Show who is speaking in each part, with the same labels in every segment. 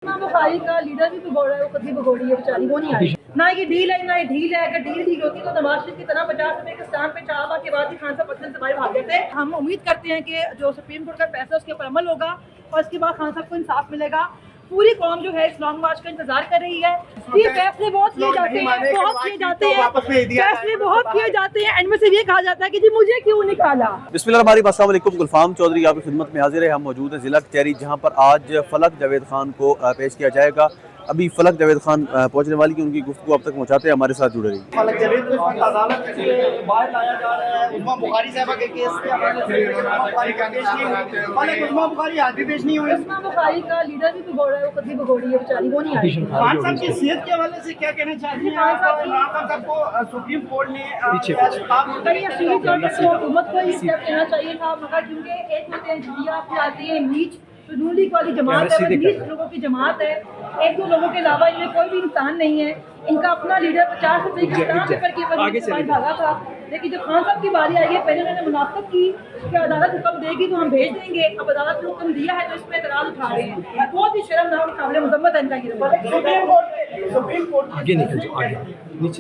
Speaker 1: बुखारी का लीडर भी बिगोड़ा है, वो कभी बिगोड़ी है बेचारी, वो नहीं आई। ना ये डील है ना ये ढील है। अगर डील होती तो नवाज शरीफ की तरह 50 रुपए के स्टाम्प पे चाहबा के बाद ही खान साहब पटना से बाहर भाग गए थे। हम उम्मीद करते हैं कि जो सुप्रीम कोर्ट का फैसला उसके ऊपर अमल होगा और इसके बाद खान साहब को इंसाफ मिलेगा। पूरी कौम जो है इस लॉन्ग मार्च का इंतजार कर रही है। ये फैसले बहुत किए जाते हैं, फैसले बहुत किए जाते हैं, एंड में से ये कहा जाता है कि जी मुझे क्यों निकाला।
Speaker 2: बिस्मिल्लाह, अस्सलाम वालेकुम। गुलफाम चौधरी आपकी खिदमत में हाजिर है। हम मौजूद हैं ज़िला कचहरी, जहाँ पर आज फलक जावेद खान को पेश किया जाएगा। अभी फलक जावेद खान पहुंचने वाली की उनकी गुफ्तगू अब तक पहुंचाते हैं, हमारे साथ जुड़े रहिए।
Speaker 3: फलक जावेद को अदालत से बाहर लाया जा रहा है। उस्मा बुखारी साहबा के केस के हवाले से उस्मा बुखारी आज भी पेश नहीं हुई।
Speaker 1: उस्मा बुखारी का लीडर भी बिगोड़ा है, वो कभी बिगोड़ी है बेचारी, वो नहीं आई।
Speaker 3: खान साहब की सेहत के हवाले से क्या कहना चाहती हैं? खान साहब को सुप्रीम कोर्ट ने
Speaker 1: हुकूमत को ये स्टेप लेना चाहिए था, मगर क्योंकि एक होते हैं झुड़िया, फिर आती है नीच, तो नून लीग वाली जमात है, नीच लोगों की जमात है। एक दो लोगों के अलावा इनमें कोई भी इंसान नहीं है। इनका अपना लीडर 50 रुपए के स्टाम्प पेपर के ऊपर भागा था, लेकिन जब खान साहब की बारी आई है, पहले उन्होंने मुनाफत की कि अदालत हुक्म देगी तो हम भेज देंगे। अब अदालत ने हुक्म दिया है तो इस पर एतराज उठा रहे हैं। बहुत ही शर्मनाक काबिल मुज़म्मत है इनका ये रवैया।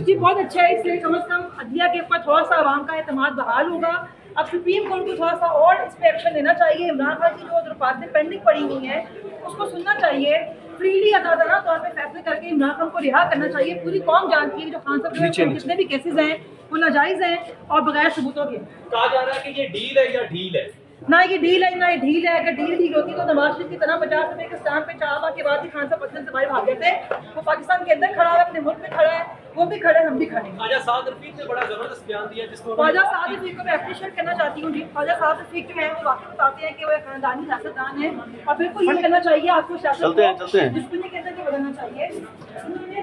Speaker 1: जी बहुत अच्छा है, इसलिए कम से कम अदलिया के ऊपर थोड़ा सा आवाम का एतमाद बहाल होगा। अब सुप्रीम कोर्ट को थोड़ा सा और इस पर एक्शन लेना चाहिए। इमरान खान की जो दरख्वास्तें पेंडिंग पड़ी हुई हैं उसको सुनना चाहिए। फ्रीली आज़ादाना तौर पर फैसले करके इमरान खान को रिहा करना चाहिए। पूरी कौम जानती है कि जो खान साहब के जितने भी केसेस हैं वो नाजायज़ हैं और बगैर सबूतों के।
Speaker 4: कहा जा रहा है कि ये डील है या ढील है।
Speaker 1: ना ये डील है ना ये ढील है। अगर डील होती तो नवाज शरीफ की तरह 50 रुपए के स्टाम्प पे चाहबा के बाद ही खान साहब पटना से बाहर भाग गए थे। वो पाकिस्तान के अंदर खड़ा है, अपने मुल्क में खड़ा है, वो भी खड़े, हम भी खड़े।
Speaker 4: ख्वाजा साद रफीक ने बड़ा जबरदस्त बयान दिया जिसमें
Speaker 1: ख्वाजा साद रफीक को मैं अप्रिशिएट करना चाहती हूँ जी। ख्वाजा साद रफीक जो है वो वाकई बताते हैं कि वो एक खानदानी सियासतदान है और बिल्कुल ये करना चाहिए आपको सियासत दुश्मनी के अंदर बदलना चाहिए।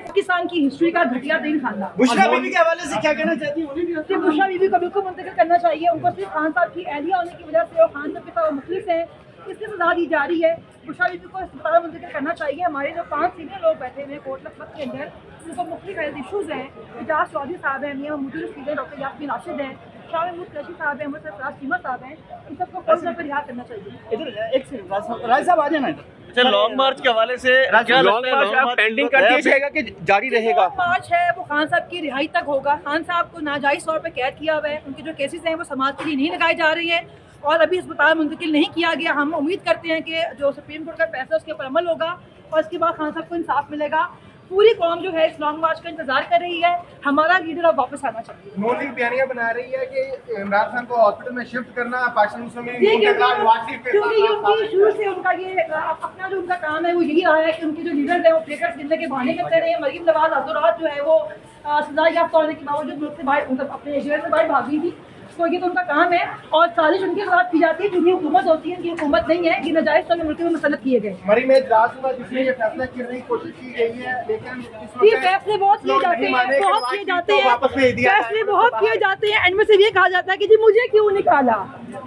Speaker 1: पाकिस्तान की हिस्ट्री का घटिया दिन खानदान।
Speaker 3: बुशरा बीबी के हवाले से क्या कहना चाहती हैं?
Speaker 1: सिर्फ बुशरा बीबी को बिल्कुल मुंतकिल करना चाहिए। उनको सिर्फ खान साहब की एहलिया होने की वजह से और खान साहब के साथ मुखलिस है, इसलिए सजा दी जा रही है। बुशरा बीबी को अस्पताल मुंतकिल करना चाहिए। हमारे जो 5 सीनियर लोग बैठे हुए हैं कोर्ट लखपत के अंदर, उनको मुख्तलिफ हेल्थ इशूज़ हैं। इजाज़ चौधरी साहब हैं, मियां महमूद रशीद हैं, डॉक्टर यास्मीन राशिद हैं, शाह महमूद कुरैशी साहब हैं, मुझसे फराज कीमत साहब हैं। इन सबको फौरन पर रिहा करना चाहिए।
Speaker 3: इधर एक सेकंड राय साहब आ जाना इधर।
Speaker 4: अच्छा, लॉन्ग मार्च के हवाले से क्या लगता है? लॉन्ग मार्च पेंडिंग कर दिया जाएगा कि जारी रहेगा?
Speaker 1: मार्च है वो खान साहब की रिहाई तक होगा। खान साहब को नाजायज़ तौर पर कैद किया हुआ है। उनके जो केसेस हैं वो समाज के लिए नहीं लगाए जा रहे हैं और अभी अस्पताल मुंतकिल नहीं किया गया। हम उम्मीद करते हैं कि जो सुप्रीम कोर्ट का फैसला उसके ऊपर अमल होगा और इसके बाद खान साहब को इंसाफ मिलेगा। पूरी कौम जो है इस लॉन्ग मार्च का इंतजार कर रही है। हमारा लीडर अब वापस आना चाहिए।
Speaker 5: नून लीग बयानिया बना रही है कि इमरान खान को हॉस्पिटल में शिफ्ट करना पाकिस्तान मुस्लिम
Speaker 1: क्योंकि शुरू से उनका ये अपना जो उनका काम है वो यही रहा है कि उनके जो लीडर है वो प्लेकर्स गिनने के बहाने करते रहे। मरीम नवाज रातों-रात जो है वो सजा याफ्ता होने के बावजूद मुल्क से बाहर, मतलब अपने शहर से बाहर भागी थी। तो ये तो उनका काम है और साजिश उनके खिलाफ की जाती है। क्योंकि हुकूमत होती है, ये हुकूमत नहीं है, ये नाजायज़ तौर पर मुल्क में मसलत किए गए।
Speaker 5: मरी में इजलास हुआ जिसमें ये फैसला करने की कोशिश की गई है, लेकिन
Speaker 1: ये फैसले बहुत किए जाते हैं, बहुत किए जाते हैं, फैसले बहुत किए जाते हैं, एंड में से ये कहा जाता है कि जी मुझे क्यों निकाला।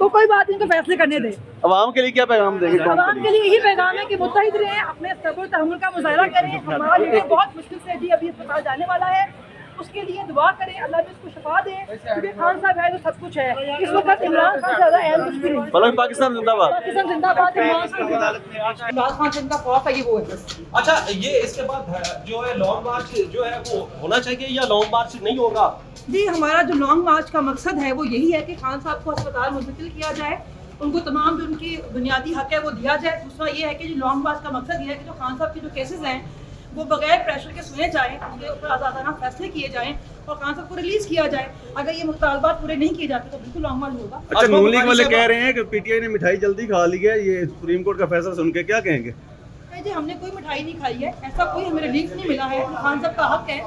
Speaker 1: तो कोई बात नहीं, इनको फैसले करने दे।
Speaker 2: अवाम के लिए क्या पैगाम देंगे?
Speaker 1: अवाम के लिए यही पैगाम है कि मुत्तहिद रहें, अपने सब्र तहम्मुल का मुजाहरा करें। हमारा लीडर बहुत मुश्किल से जी अभी अस्पताल जाने वाला है, उसके लिए दुआ करें, अल्लाह भी उसको शफा दे, क्योंकि खान साहब है तो सब कुछ है। इस वक्त इमरान खान से ज़्यादा अहम कुछ भी नहीं।
Speaker 2: पाकिस्तान जिंदाबाद,
Speaker 1: पाकिस्तान जिंदाबाद। इमरान खान से इनका खौफ है, ये वो है।
Speaker 4: अच्छा, ये इसके बाद जो है लॉन्ग मार्च जो है वो होना चाहिए या लॉन्ग मार्च नहीं होगा?
Speaker 1: जी हमारा जो लॉन्ग मार्च का मकसद है वो यही है कि खान साहब को अस्पताल मुंतकिल किया जाए, उनको तमाम जो उनकी बुनियादी हक है वो दिया जाए। दूसरा ये है कि जो लॉन्ग मार्च का मकसद ये है कि जो खान साहब के जो केसेस हैं वो बगैर प्रेशर के सुने जाएँ, उनके ऊपर आज़ादाना फैसले किए जाएँ और खान साहब को रिलीज़ किया जाए। अगर ये मुतालबात पूरे नहीं किए जाते तो बिल्कुल लॉन्ग मार्च होगा।
Speaker 2: अच्छा, नून लीग वाले कह रहे हैं कि पीटीआई ने मिठाई जल्दी खा ली है, ये सुप्रीम कोर्ट का फैसला सुन के क्या कहेंगे?
Speaker 1: जी हमने कोई मिठाई नहीं खाई है, ऐसा कोई हमें रिलीफ नहीं मिला है। खान साहब का हक है,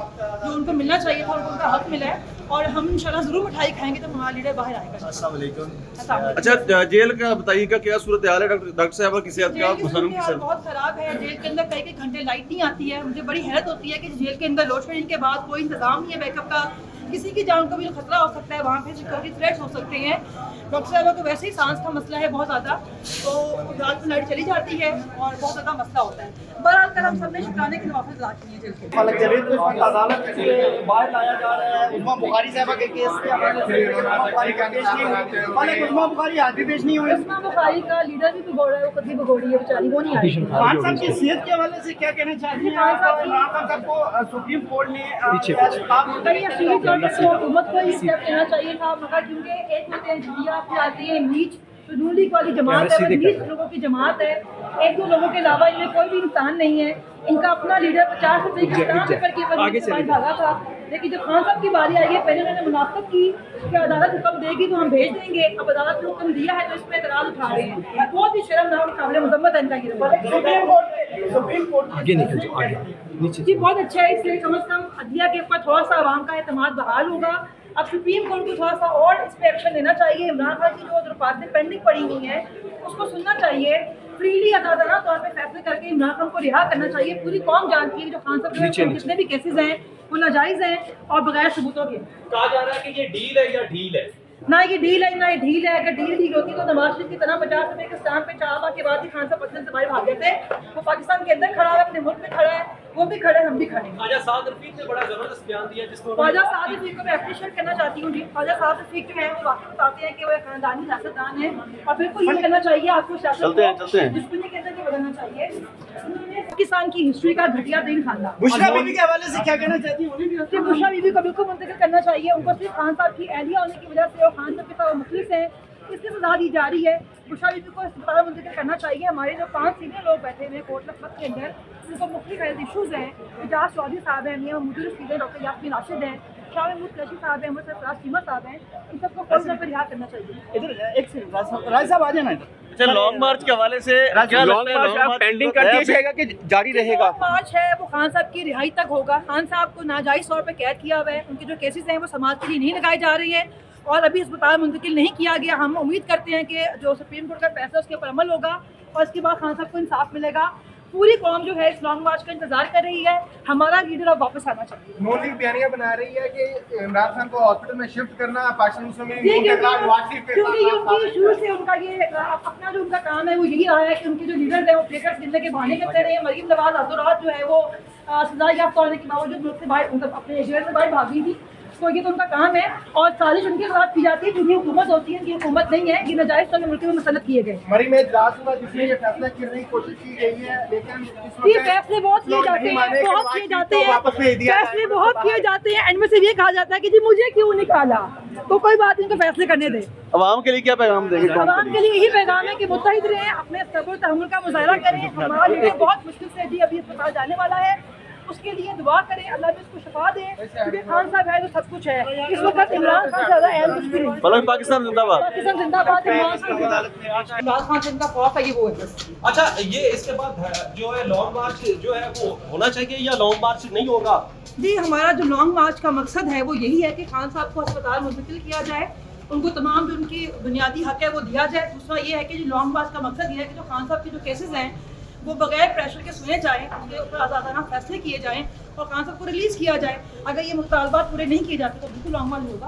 Speaker 1: जो उनको मिलना चाहिए था उनको उनका हक मिला है और हम इंशाल्लाह ज़रूर मिठाई खाएंगे तो हमारा लीडर बाहर आएगा।
Speaker 5: अस्सलाम वालेकुम।
Speaker 2: अच्छा, जेल का बताइएगा क्या सूरत हाल है? डॉक्टर साहब की सेहत का
Speaker 1: बहुत ख़राब है। जेल के अंदर कई घंटे लाइट नहीं आती है। मुझे बड़ी हैरत होती है कि जेल के अंदर लोड शेडिंग के बाद कोई इंतजाम नहीं है बैकअप का। किसी की जान को भी खतरा हो सकता है, वहाँ पे सिक्योरिटी थ्रेट्स हो सकते हैं। डॉक्टर साहब को वैसे ही सांस का मसला है बहुत ज़्यादा, तो रात में लाइट चली जाती है और बहुत ज़्यादा मसला होता है। बहरहाल कल हम सब ने शुक्राने के नवाफिल अदा किए जल के।
Speaker 3: फलक जावेद को अदालत से बाहर लाया जा रहा है। उस्मा बुखारी साहबा के केस के हवाले से उस्मा बुखारी आज भी पेश नहीं हुए।
Speaker 1: उस्मा बुखारी का लीडर भी बिगोड़ा है, वो कभी बिगोड़ी है बेचारी, वो नहीं आई।
Speaker 3: खान साहब की सेहत के हवाले से क्या कहना चाहती हैं?
Speaker 1: खान साहब
Speaker 3: इमरान खान साहब को सुप्रीम कोर्ट ने
Speaker 1: कहीं असूली तौर पर तो हुकूमत को ही स्टेप लेना चाहिए था, मगर क्योंकि एक होते हैं झुरिया, फिर आती है नीच, तो नून लीग वाली जमात है, वो नीच लोगों की जमात है। एक दो लोगों के अलावा इनमें कोई भी इंसान नहीं है। इनका अपना लीडर 50 रुपए की स्टाम्प पेपर की वजह से बाहर भागा था, लेकिन जब खान साहब की बारी आई है, पहले उन्होंने मुनाफत की कि अदालत हुक्म देगी तो हम भेज देंगे। अब अदालत ने हुक्म दिया है तो इस पर एतराज उठा रहे हैं। बहुत ही शर्मनाक काबिल मजम्मत है इनका ये रवैया।
Speaker 3: सुप्रीम कोर्ट
Speaker 6: आगे निकल जाओ, आगे
Speaker 1: जी बहुत अच्छा है, इसलिए कम से कम अदलिया के ऊपर थोड़ा सा आवाम का एतमाद बहाल होगा। अब सुप्रीम कोर्ट को थोड़ा सा और इस पर एक्शन लेना चाहिए। इमरान खान की जो दरख्वास्तें पेंडिंग पड़ी हुई हैं उसको सुनना चाहिए, फ्रीली आज़ादाना तौर पर फैसले करके इमरान खान को रिहा करना चाहिए। पूरी कौम जानती है कि जो खान साहब के जितने भी केसेस हैं वो नाजायज़ हैं और बगैर सबूतों के।
Speaker 4: कहा जा रहा है कि ये डील है या ढील है?
Speaker 1: ना ये डील है ना ये ढील है। अगर डील होती तो नवाज शरीफ की तरह 50 रुपए के स्टाम्प पे 4 माह के बाद ही खान साहब पटना से बाहर भाग गए थे। वो पाकिस्तान के अंदर खड़ा है, अपने मुल्क में खड़ा है, वो भी खड़े, हम भी खड़े हैं।
Speaker 4: ख्वाजा साद रफीक ने बड़ा जबरदस्त बयान दिया जिसमें
Speaker 1: ख्वाजा साद रफीक को मैं अप्रिशिएट करना चाहती हूँ जी। ख्वाजा साद रफीक जो है वो वाकई बताते हैं कि वो एक खानदानी सियासतदान है और बिल्कुल ये करना चाहिए आपको सियासत
Speaker 2: चलते हैं।
Speaker 1: दुश्मनी के अंदर बदलना चाहिए। उन्होंने पाकिस्तान की हिस्ट्री का घटिया दिन खानदान
Speaker 3: बुशरा बीबी के हवाले से क्या कहना चाहती हैं?
Speaker 1: कि बुशरा बीबी को बिल्कुल मुंतकिल करना चाहिए। उनको सिर्फ खान साहब की एहलिया होने की वजह से और खान साहब के साथ मुखलिस हैं, इसकी सजा दी जा रही है। बुशरा बीबी को अस्पताल मुंतकिल करना चाहिए। हमारे जो 5 सीनियर लोग बैठे हुए हैं कोर्ट लखपत के अंदर, उनको मुख्तलिफ हेल्थ इशूज़ हैं। इजाज चौधरी साहब हैं, मियां महमूद रशीद हैं, डॉक्टर यास्मीन राशिद हैं, शाह महमूद कुरैशी साहब हैं, अमर सरफराज कीमत साहब हैं। इन सबको फौरन पर रिहा करना चाहिए।
Speaker 3: इधर एक सेकंड राय साहब आ जाना इधर।
Speaker 2: अच्छा, लॉन्ग मार्च के हवाले से क्या
Speaker 6: लॉन्ग मार्च पेंडिंग कर दिया जाएगा कि जारी रहेगा?
Speaker 1: मार्च है वो खान साहब की रिहाई तक होगा। खान साहब को नाजायज़ तौर पर कैद किया हुआ है, उनके जो केसेस हैं वो समाज के लिए नहीं लगाए जा रहे हैं और अभी अस्पताल मुंतकिल नहीं किया गया। हम उम्मीद करते हैं कि जो सुप्रीम कोर्ट का फैसला उसके ऊपर अमल होगा और इसके बाद खान साहब को इंसाफ मिलेगा। पूरी कौम जो है इस लॉन्ग मार्च का इंतजार कर रही है। हमारा लीडर अब वापस आना चाहिए।
Speaker 5: नून लीग बयानिया बना रही है कि इमरान खान को हॉस्पिटल में शिफ्ट करना पाकिस्तान मुस्लिम लीग
Speaker 1: क्योंकि
Speaker 5: नवाज शरीफ के
Speaker 1: उनकी शुरू से उनका ये अपना जो उनका काम है वो यही रहा है कि उनके जो लीडर्स हैं वो पेपर्स गिनने के बहाने करते रहे। मरीम नवाज रातों-रात जो है वो सजा याफ्ता होने के बावजूद मुल्क से बाहर, मतलब अपने जेल से बाहर भागी थी। तो ये तो उनका काम है और साजिश उनके खिलाफ की जाती है। जो भी हुकूमत होती है इनकी हुकूमत नहीं है, ये नाजायज़ तौर पर मुल्क में मुसल्लत किए गए।
Speaker 5: मरी में इजलास हुआ जिसमें ये फैसला करने की कोशिश की गई है, लेकिन
Speaker 1: ये फैसले बहुत किए जाते हैं, बहुत किए जाते हैं, फैसले बहुत किए जाते हैं। एंड में से ये कहा जाता है कि जी मुझे क्यों निकाला, तो कोई बात इनको फैसले करने दे।
Speaker 2: अवाम के लिए क्या पैगाम देंगे?
Speaker 1: आवाम के लिए यही पैगाम है कि मुत्तहिद रहें, अपने सब्र तहम्मुल का मुजाहरा करें। हमारा लीडर बहुत मुश्किल से अभी अस्पताल जाने वाला है, उसके लिए दुआ करें, अल्लाह भी उसको शफा दे, क्योंकि खान साहब है तो सब कुछ है। इस वक्त इमरान खान से ज़्यादा अहम कुछ भी नहीं।
Speaker 2: फलक पाकिस्तान जिंदाबाद।
Speaker 1: पाकिस्तान जिंदाबाद। इमरान खान से इनका खौफ है, ये वो है।
Speaker 4: अच्छा, ये इसके बाद जो है लॉन्ग मार्च जो है वो होना चाहिए या लॉन्ग मार्च नहीं होगा?
Speaker 1: जी हमारा जो लॉन्ग मार्च का मकसद है वो यही है कि खान साहब को अस्पताल मुंतकिल किया जाए, उनको तमाम जो उनकी बुनियादी हक है वो दिया जाए। दूसरा ये है कि जो लॉन्ग मार्च का मकसद ये है कि जो खान साहब के जो केसेस हैं वो बगैर प्रेशर के सुने जाएँ, उनके ऊपर आज़ादाना फैसले किए जाएँ और खान साहब को रिलीज़ किया जाए। अगर ये मुतालबात पूरे नहीं किए जाते तो बिल्कुल लॉन्ग मार्च होगा।